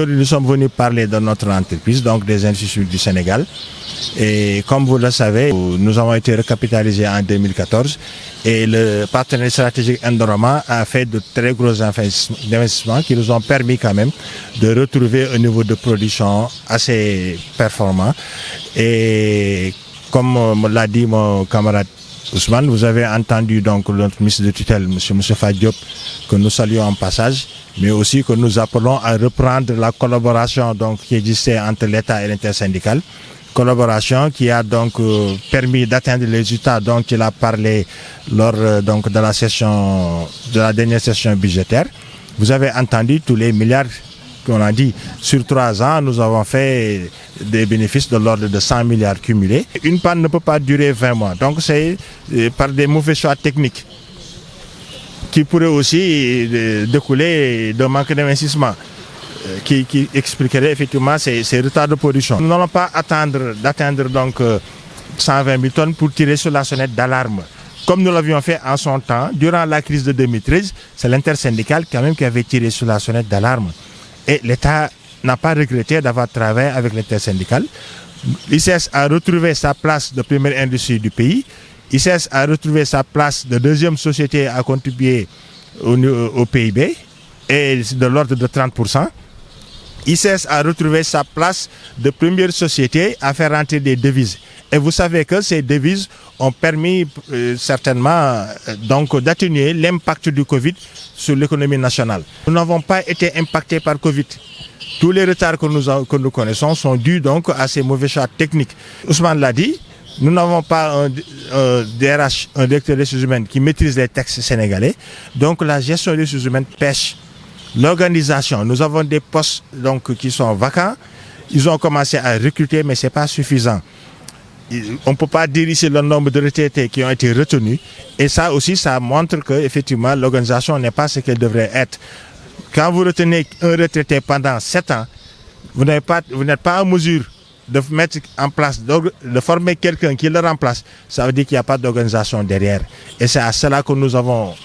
aujourd'hui, nous sommes venus parler de notre entreprise, donc des instituts du Sénégal. Et comme vous le savez, nous avons été recapitalisés en 2014 et le partenaire stratégique Indorama a fait de très gros investissements qui nous ont permis quand même de retrouver un niveau de production assez performant. Et comme l'a dit mon camarade Ousmane, vous avez entendu donc notre ministre de tutelle, M. Moustapha Diop, que nous saluons en passage, mais aussi que nous appelons à reprendre la collaboration donc, qui existait entre l'État et l'intersyndicale. Collaboration qui a donc permis d'atteindre les résultats dont il a parlé lors donc, de la dernière session budgétaire. Vous avez entendu tous les milliards qu'on a dit. Sur 3 ans, nous avons fait des bénéfices de l'ordre de 100 milliards cumulés. Une panne ne peut pas durer 20 mois. Donc c'est par des mauvais choix techniques qui pourraient aussi découler d'un manque d'investissement qui expliquerait effectivement ces retards de production. Nous n'allons pas attendre d'atteindre donc 120 000 tonnes pour tirer sur la sonnette d'alarme. Comme nous l'avions fait en son temps, durant la crise de 2013, c'est l'intersyndicale quand même qui avait tiré sur la sonnette d'alarme. Et l'État n'a pas regretté d'avoir travaillé avec l'intersyndicale. l'ICS a retrouvé sa place de première industrie du pays. l'ICS a retrouvé sa place de deuxième société à contribuer au PIB et de l'ordre de 30%. l'ICS a retrouvé sa place de première société à faire rentrer des devises. Et vous savez que ces devises ont permis certainement donc d'atténuer l'impact du Covid sur l'économie nationale. Nous n'avons pas été impactés par Covid. Tous les retards que nous connaissons sont dus donc à ces mauvais choix techniques. Ousmane l'a dit, nous n'avons pas un DRH, un directeur des ressources humaines qui maîtrise les textes sénégalais. Donc la gestion des ressources humaines pêche. L'organisation, nous avons des postes donc, qui sont vacants. Ils ont commencé à recruter, mais ce n'est pas suffisant. On ne peut pas dire ici le nombre de retraités qui ont été retenus. Et ça aussi, ça montre que effectivement l'organisation n'est pas ce qu'elle devrait être. Quand vous retenez un retraité pendant 7 ans, vous n'êtes pas en mesure de mettre en place, de former quelqu'un qui le remplace. Ça veut dire qu'il n'y a pas d'organisation derrière. Et c'est à cela que nous avons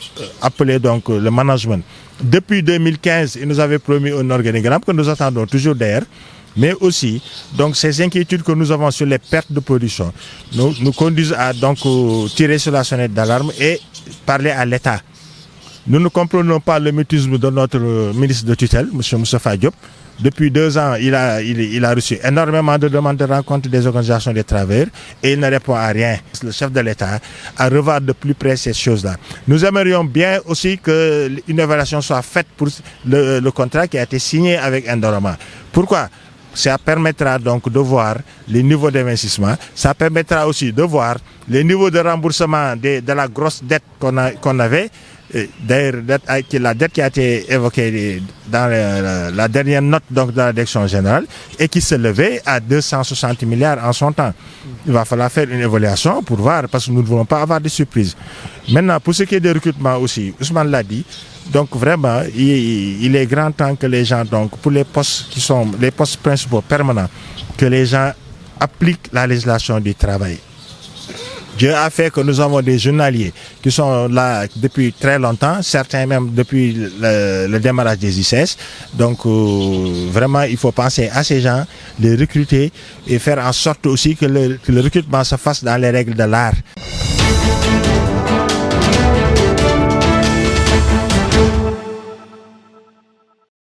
appelé donc le management. Depuis 2015, il nous avait promis un organigramme que nous attendons toujours d'ailleurs. Mais aussi, donc ces inquiétudes que nous avons sur les pertes de production nous conduisent à donc tirer sur la sonnette d'alarme et parler à l'État. Nous ne comprenons pas le mutisme de notre ministre de tutelle, M. Moustapha Diop. Depuis 2 ans, il a reçu énormément de demandes de rencontre des organisations des travailleurs et il ne répond à rien. Le chef de l'État à revoir de plus près ces choses-là. Nous aimerions bien aussi qu'une évaluation soit faite pour le contrat qui a été signé avec Indorama. Pourquoi ? Ça permettra donc de voir les niveaux d'investissement. Ça permettra aussi de voir les niveaux de remboursement de la grosse dette qu'on avait. D'ailleurs, la dette qui a été évoquée dans la dernière note donc, de la direction générale et qui s'élevait à 260 milliards en son temps. Il va falloir faire une évaluation pour voir parce que nous ne voulons pas avoir de surprises. Maintenant, pour ce qui est des recrutements aussi, Ousmane l'a dit, donc vraiment, il est grand temps que les gens, donc pour les postes qui sont les postes principaux permanents, que les gens appliquent la législation du travail. Dieu a fait que nous avons des journaliers qui sont là depuis très longtemps, certains même depuis le démarrage des ICS. Donc vraiment, il faut penser à ces gens, les recruter et faire en sorte aussi que le recrutement se fasse dans les règles de l'art.